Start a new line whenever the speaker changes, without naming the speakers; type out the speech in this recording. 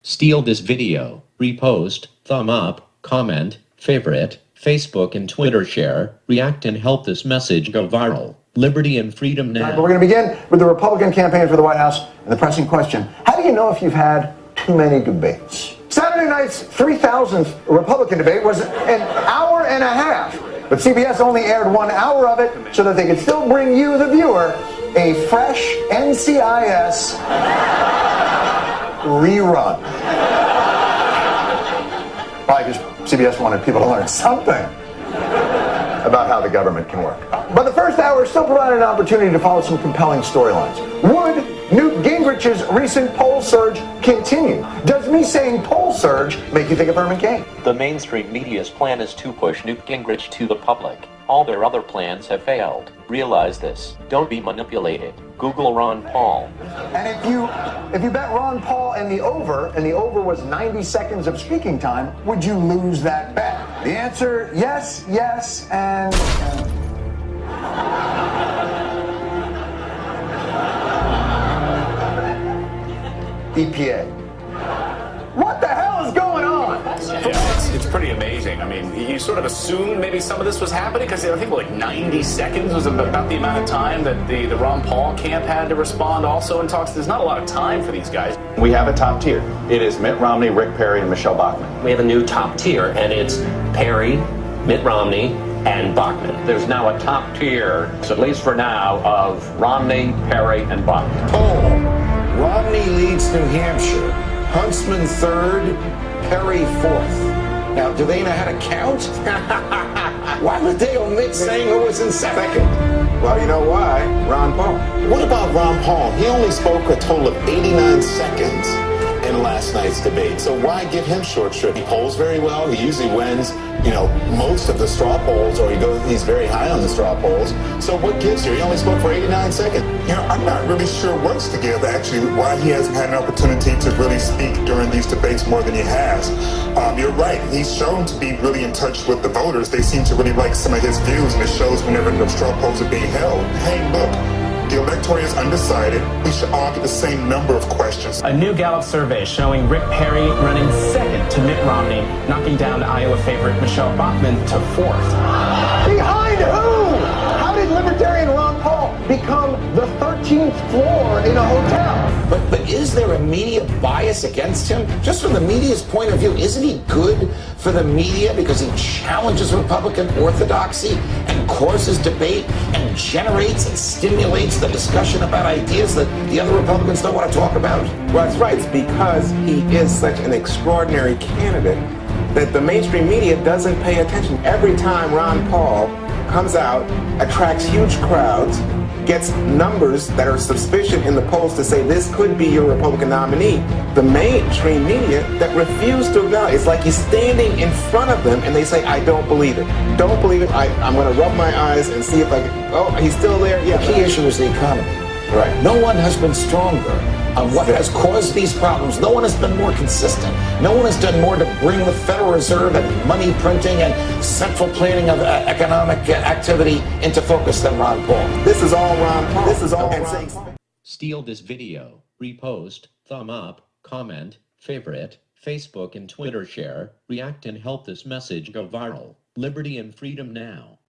Steal this video, repost, thumb up, comment, favorite, Facebook and Twitter share, react and help this message go viral. Liberty and freedom now.
Right, but we're going to begin with the Republican campaign for the White House and the pressing question, how do you know if you've had too many debates? Saturday night's 3,000th Republican debate was an hour and a half, but CBS only aired 1 hour of it so that they could still bring you, the viewer, a fresh NCIS rerun. Probably because CBS wanted people to learn something about how the government can work. But the first hour still provided an opportunity to follow some compelling storylines. Would Newt Gingrich's recent poll surge continue? Does me saying poll surge make you think of Herman Cain?
The mainstream media's plan is to push Newt Gingrich to the public. All their other plans have failed. Realize this. Don't be manipulated. Google Ron Paul.
And if you bet Ron Paul and the over was 90 seconds of speaking time, would you lose that bet? The answer, yes, and EPA. What the hell is going on?
Yeah, it's pretty amazing. I mean, you sort of assumed maybe some of this was happening because I think like 90 seconds was about the amount of time that the Ron Paul camp had to respond also in talks. There's not a lot of time for these guys.
We have a top tier. It is Mitt Romney, Rick Perry, and Michelle Bachmann.
We have a new top tier, and it's Perry, Mitt Romney, and Bachmann.
There's now a top tier, at least for now, of Romney, Perry, and Bachmann.
Poll. Romney leads New Hampshire. Huntsman third, Perry fourth. Now, do they know how to count? Why would they omit saying who was in second?
Well, you know why? Ron Paul.
What about Ron Paul? He only spoke a total of 89 seconds in last night's debate. So why give him short shrift? He polls very well. He usually wins, most of the straw polls, or he's very high on the straw polls. So what gives here? He only spoke for 89 seconds.
I'm not really sure what's to give, actually, why he hasn't had an opportunity to really speak during these debates more than he has. You're right. He's shown to be really in touch with the voters. They seem to really like some of his views, and it shows whenever the straw polls are being held. Hey, look. The electorate is undecided. We should all get the same number of questions.
A new Gallup survey showing Rick Perry running second to Mitt Romney, knocking down Iowa favorite Michelle Bachmann to fourth.
Behind who? How did Libertarian Ron Paul become the 13th floor in a hotel?
But is there a media bias against him? Just from the media's point of view, isn't he good for the media because he challenges Republican orthodoxy and courses debate and generates and stimulates the discussion about ideas that the other Republicans don't want to talk about?
Well, that's right. It's because he is such an extraordinary candidate that the mainstream media doesn't pay attention. Every time Ron Paul comes out, attracts huge crowds, gets numbers that are suspicious in the polls to say this could be your Republican nominee, the mainstream media that refuse to acknowledge. It's like he's standing in front of them and they say, I don't believe it. Don't believe it. I'm going to rub my eyes and see if I can. Oh, he's still there. Yeah.
The key issue is the economy.
Right.
No one has been stronger on what has caused these problems. No one has been more consistent. No one has done more to bring the Federal Reserve and money printing and central planning of economic activity into focus than Ron Paul.
This is all Ron Paul. This is all Ron Paul.
Steal this video, repost, thumb up, comment, favorite, Facebook and Twitter share, react and help this message go viral. Liberty and freedom now.